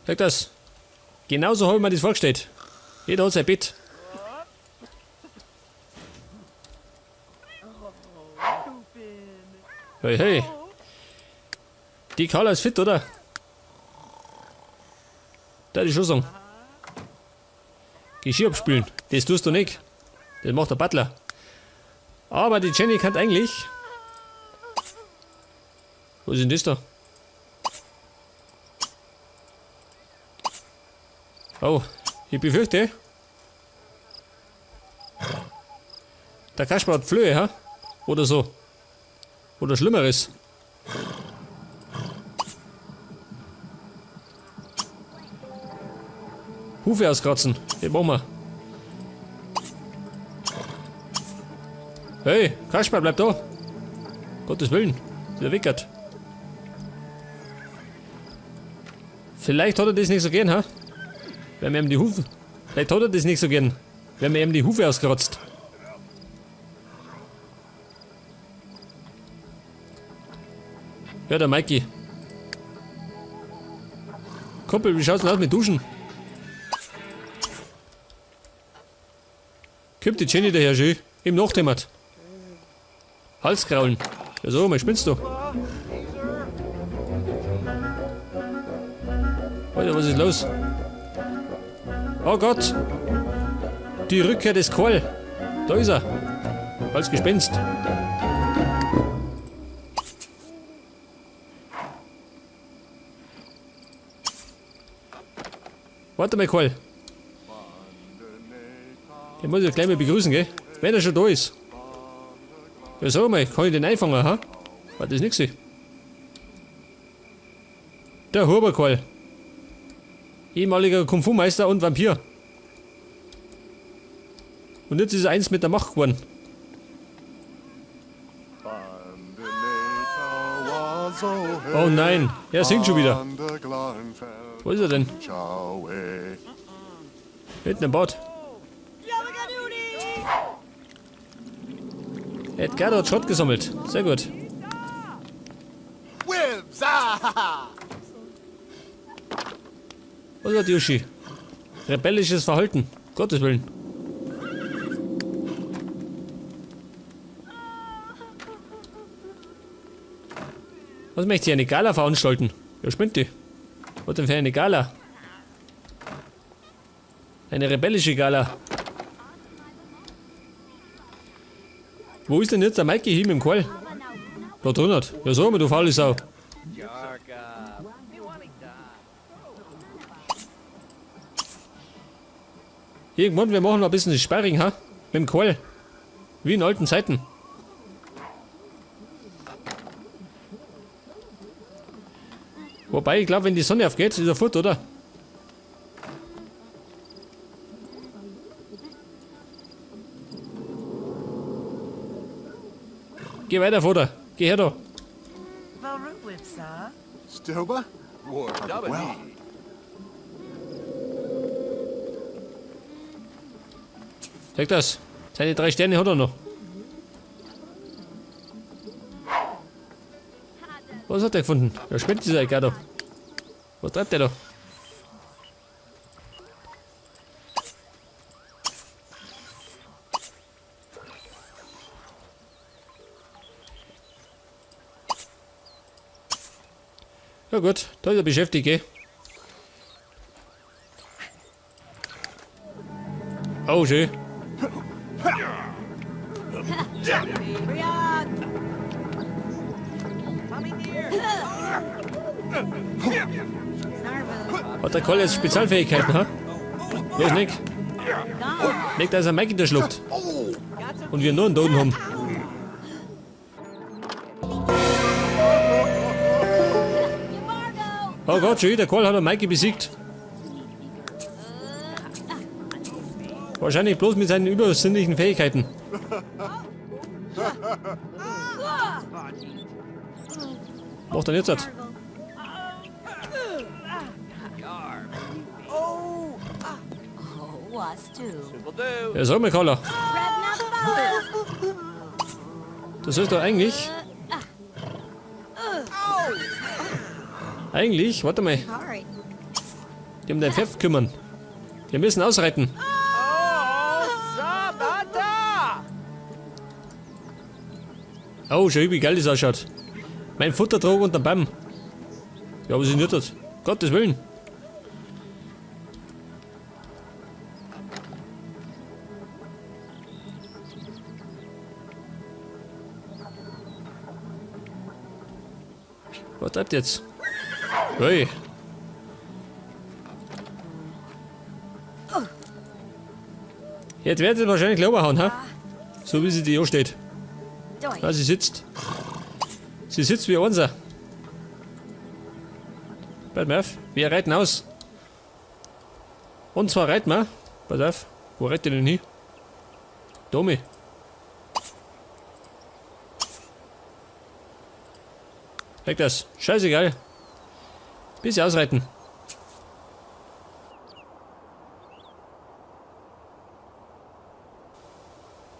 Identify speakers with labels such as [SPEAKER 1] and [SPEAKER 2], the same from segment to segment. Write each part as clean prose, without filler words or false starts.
[SPEAKER 1] Sag das. Genauso habe ich mir das vorgestellt. Jeder hat sein Bett. Hey, hey. Die Carla ist fit, oder? Da die schon sagen. Geschirr abspülen. Das tust du nicht. Das macht der Butler. Aber die Jenny kann eigentlich... Was ist denn das da? Oh, ich befürchte... Der Kasper hat Flöhe, ha? Oder so. Oder Schlimmeres. Hufe auskratzen. Den machen wir. Hey, Kasper, bleib da. Gottes Willen. Ist er weggert. Vielleicht hat er das nicht so gern, ha? Wenn wir ihm die Hufe... Vielleicht hat er das nicht so gern. Wenn wir ihm die Hufe auskratzt. Ja, der Mikey. Kumpel, wie schaut's denn aus mit Duschen? Kommt die Jenny daher schön, im Nachthemd. Halskraulen. Ja so, mal spinnst du. Alter, was ist los? Oh Gott! Die Rückkehr des Qual. Da ist er. Als Gespenst. Warte mal, Qual. Den muss ich gleich mal begrüßen, gell? Wenn er schon da ist. Ja, sag mal, kann ich den einfangen, ha? War das nix? Der Huberqual. Ehemaliger Kung-Fu-Meister und Vampir. Und jetzt ist er eins mit der Macht geworden. Oh nein, er singt schon wieder. Wo ist er denn? Hinten im Bad. Edgar hat Schrott gesammelt. Sehr gut. Was hat Yoshi? Rebellisches Verhalten. Gottes Willen. Was möchte ich eine Gala veranstalten? Wer spinnt die? Was denn für eine Gala? Eine rebellische Gala. Wo ist denn jetzt der Mikey hin mit dem Qual? Da drunter. Ja so, du faule Sau. Irgendwann, wir machen noch ein bisschen Sparring, ha? Mit dem Qual. Wie in alten Zeiten. Wobei, ich glaube, wenn die Sonne aufgeht, ist er fort, oder? Geh weiter, Vater. Geh her da.
[SPEAKER 2] Stilba? Well.
[SPEAKER 1] Sag das. Seine 3 Sterne hat er noch. Was hat er gefunden? Ja, spinnt dieser Ecker da. Was treibt der da? Ja gut, da ist er beschäftigt, gell? Oh, schön. Hat der Koll jetzt Spezialfähigkeiten, ha? Los, Nick. Nick, da ist ein Mike in der Schlucht. Und wir nur einen Toten haben. Oh Gott, schon der Koll hat einen Mikey besiegt. Wahrscheinlich bloß mit seinen übersinnlichen Fähigkeiten. Macht er jetzt das? Ja, sag mal, Carla. Das ist doch eigentlich... Eigentlich, warte mal. Die um den Pfeff kümmern. Wir müssen ausreiten. Oh, schau, wie geil das ausschaut. Mein Futtertrog unter dem Baum. Ja, was ist nicht das? Gottes Willen. Was treibt jetzt? Hey. Jetzt wird sie wahrscheinlich Glauben hauen, ha? So wie sie hier steht. Ja, sie sitzt. Sie sitzt wie unser. Pass mal auf, wir reiten aus. Und zwar reiten wir. Pass auf, wo reitet ihr denn hin? Domi. Weg das. Scheißegal. Bis ausreiten.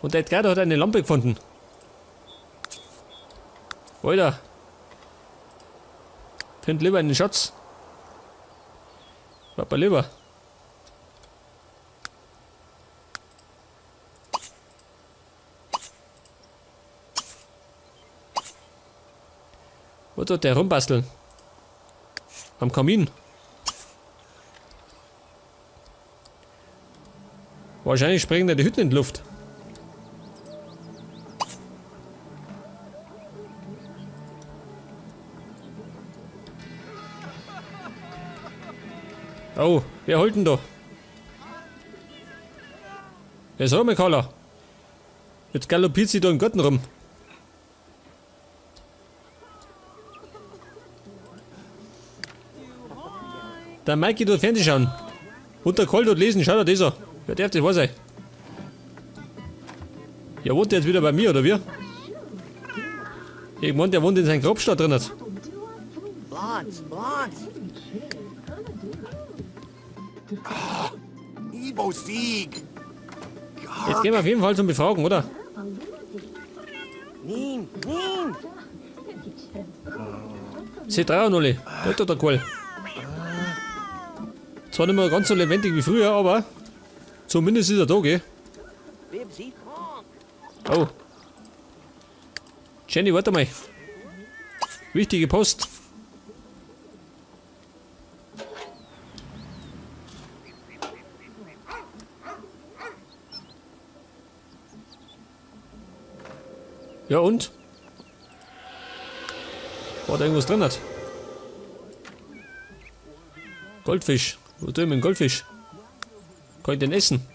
[SPEAKER 1] Und der Edgardo hat eine Lampe gefunden. Alter. Find lieber einen Schatz. Papa lieber. Wo tut der rumbasteln? Am Kamin. Wahrscheinlich springen da die Hütten in die Luft. Oh, wer holt denn da? Wer soll mir Carla? Jetzt galoppiert sie da im Garten rum. Der Mikey tut Fernsehen schauen. Und der Karl tut lesen, schau dir das an. Wer darf das wahr sein? Ja, wohnt der jetzt wieder bei mir, oder wie? Ich meine, der wohnt in seinem Grabstadt drin.
[SPEAKER 2] Evo Sieg.
[SPEAKER 1] Jetzt gehen wir auf jeden Fall zum Befragen, oder? Sie trauen alle. Da ist doch der Karl. Zwar nicht mehr ganz so lebendig wie früher, aber zumindest ist er da, gell? Oh. Jenny, warte mal. Wichtige Post. Ja und? War da irgendwas drin hat? Goldfisch. Wo tun wir den Goldfisch? Kann ich den essen?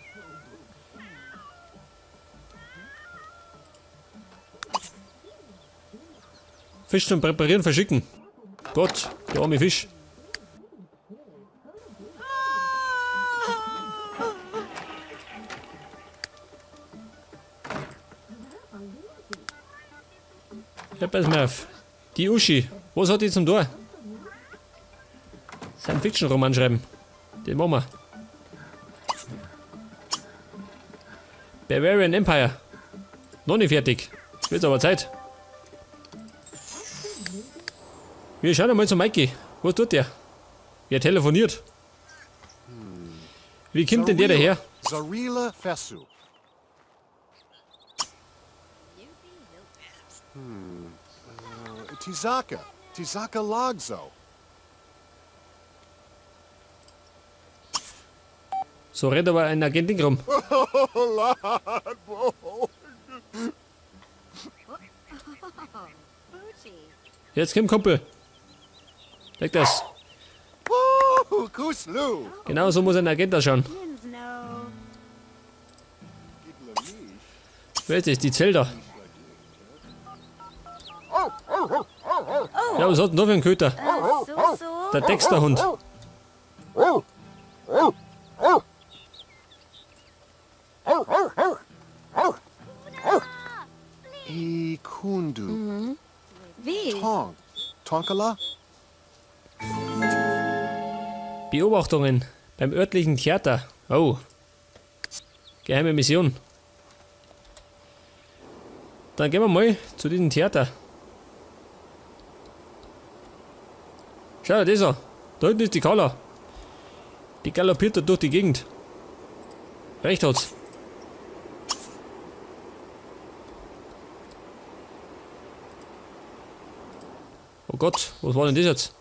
[SPEAKER 1] Fisch zum Präparieren verschicken. Gott, der arme Fisch. Ja, pass mal auf. Die Uschi, was hat die zum Tor? Science-Fiction-Roman schreiben. Den machen wir. Bavarian Empire. Noch nicht fertig. Wird aber Zeit. Wir schauen einmal zu Mikey. Was tut der? Wer telefoniert? Wie kommt denn der daher?
[SPEAKER 2] Zarila Fesu. Tizaka. Tizaka Lagzo.
[SPEAKER 1] So rennt aber ein Agentin rum. Jetzt kommt Kumpel. Leg das.
[SPEAKER 2] Kuslu.
[SPEAKER 1] Genau so muss ein Agent ausschauen. Wer ist das? Die Zelda. Ja, was hat denn da für ein Köter? Der Dexterhund.
[SPEAKER 2] Ikundu.
[SPEAKER 3] Wie?
[SPEAKER 2] Tong. Tonkala.
[SPEAKER 1] Beobachtungen beim örtlichen Theater. Oh. Geheime Mission. Dann gehen wir mal zu diesem Theater. Schau dir das an. Da hinten ist die Carla. Die galoppiert da durch die Gegend. Recht hat's. Oh Gott, was war denn das jetzt?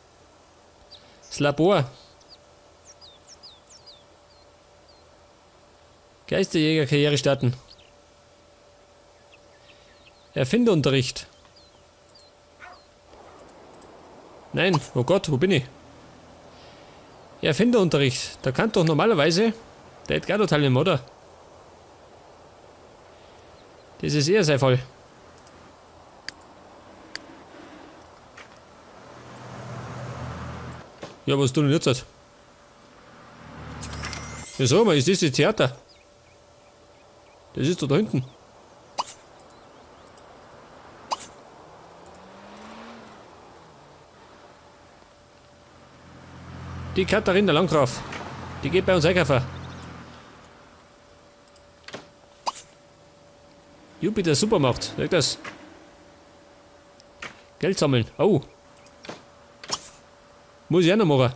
[SPEAKER 1] Das Labor. Geisterjäger-Karriere starten. Erfinderunterricht. Nein, oh Gott, wo bin ich? Erfinderunterricht. Da kann doch normalerweise der Edgardo teilnehmen, oder? Das ist eher sein Fall. Ja, was tun wir jetzt? Ja, sag mal, ist das Theater? Das ist doch da hinten. Die Katharina Landgraf. Die geht bei uns einkaufen. Jupiter Supermarkt. Sag das. Geld sammeln. Oh. Muss ich auch noch machen.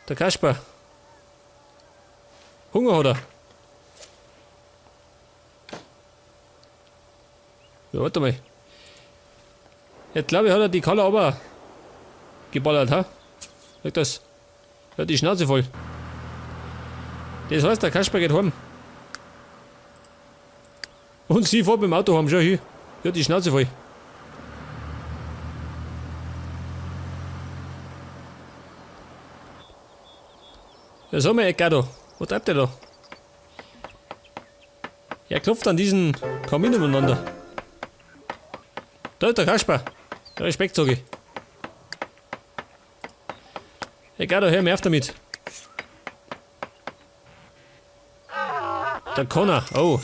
[SPEAKER 1] Der Kasper. Hunger hat er. Ja, warte mal. Jetzt glaube ich, hat er die Kalle aber geballert, ha? Sag das. Er hat die Schnauze voll. Das heißt, der Kasper geht heim. Und sie fährt mit dem Auto heim, schau hier. Er hat die Schnauze voll. Ja, sag mal, Edgardo, wo treibt der da? Er klopft an diesen Kamin umeinander. Da ist der Kasper. Respekt, sag ich. Edgardo, hör mir auf damit. Der Connor, oh.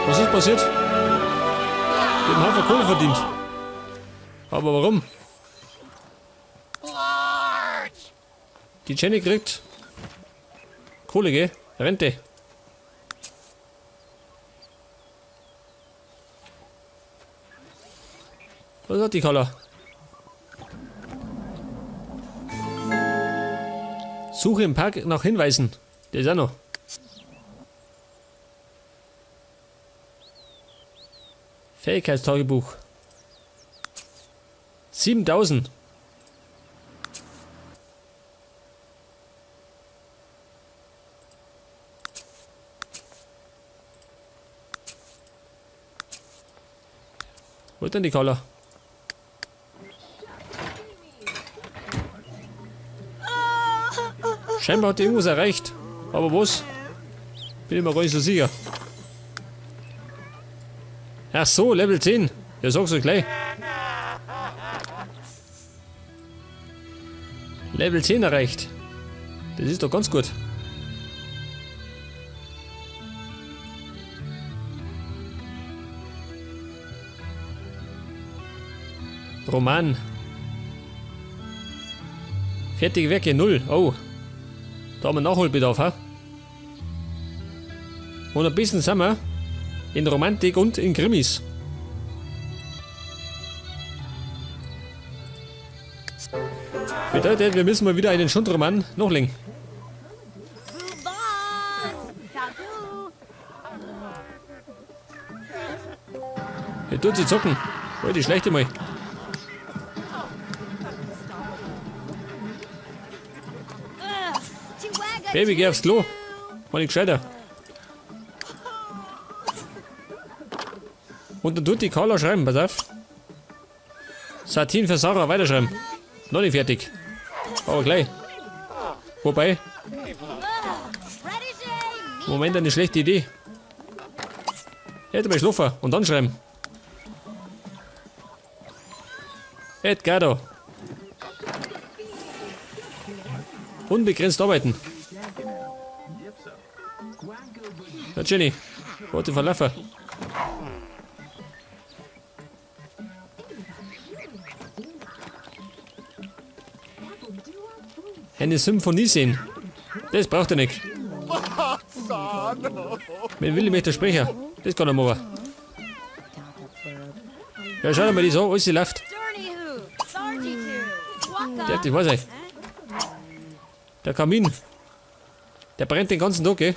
[SPEAKER 1] Was ist passiert? Die haben einen Haufen Kohle verdient. Aber warum? Die Jenny kriegt Kohle, gell? Rente. Was hat die Kala? Suche im Park nach Hinweisen. Der ist auch noch. Fähigkeitstagebuch. 7000. Wo ist denn die Kala? Scheinbar hat die irgendwas erreicht. Aber was? Bin ich mir gar nicht so sicher. Ach so, Level 10. Ja, sag's euch gleich. Level 10 erreicht. Das ist doch ganz gut. Roman. Fertige Werke 0. Oh. Da haben wir Nachholbedarf, ha? Und ein bisschen sind wir in Romantik und in Krimis. Bedeutet, wir müssen mal wieder einen Schundroman nachlegen. Hier tut sie zocken. Oh, die schlechte mal. Baby, geh aufs Klo. Mach nicht gescheiter. Und dann tut die Carla schreiben, pass auf. Satin für Sarah weiterschreiben. Noch nicht fertig. Aber gleich. Wobei. Moment, eine schlechte Idee. Hätte mal schlafen und dann schreiben. Edgardo. Unbegrenzt arbeiten. Na Jenny, warte verlaufen. Eine Symphonie sehen. Das braucht er nicht. Mit Willi möchte sprechen. Das kann er machen. Ja, schau dir mal die so, alles läuft. Ich weiß nicht. Der Kamin. Der brennt den ganzen Tag, gell?